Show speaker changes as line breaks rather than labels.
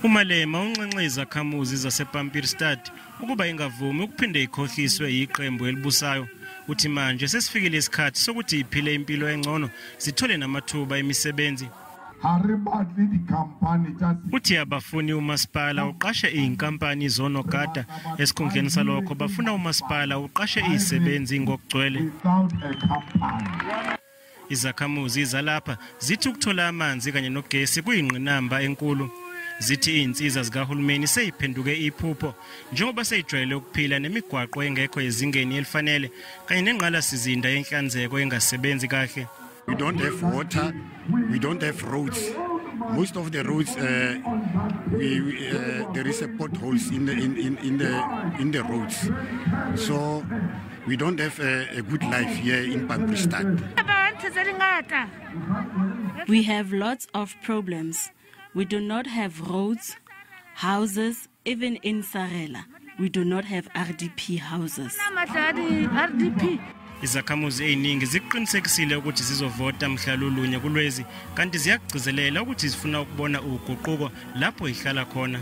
Umalema unxenxe izakhamuzi zasePampierstad ukuba ingavumi ukuphinde ikhohliswe yiqembu elibusayo. Uthi manje sesifikile isikhathi sokuthi iphile impilo engcono zithole namathuba emisebenzi. Uthi abafuni umasipala uqashe izinkampani zonogada esikhundleni salokho bafuna umasipala uqashe izisebenzi ngokugcwele. Izakhamuzi zalapha zithi ukuthola amanzi kanye nogesi kuyingqinamba enkulu. Zithi insiza zikahulumeni seyiphenduke iphupho njengoba seyijwayele ukuphila nemigwaqo engekho ezingeni elifanele kanye nenqala sizinda yenhlanzeko engasebenzi kahle.
We don't have water, we don't have roads. Most of the roads, there is a potholes in the roads. So we don't have a good life here in Pampierstad.
We have lots of problems. We do not have roads, houses, even in Sarela. We do not have RDP houses.
Izakhamuzi eziningi ziqinisekisile ukuthi zizovota mhla lulunye kulwezi kanti ziyagcizelela ukuthi zifuna ukubona uguquko lapho ihlala khona.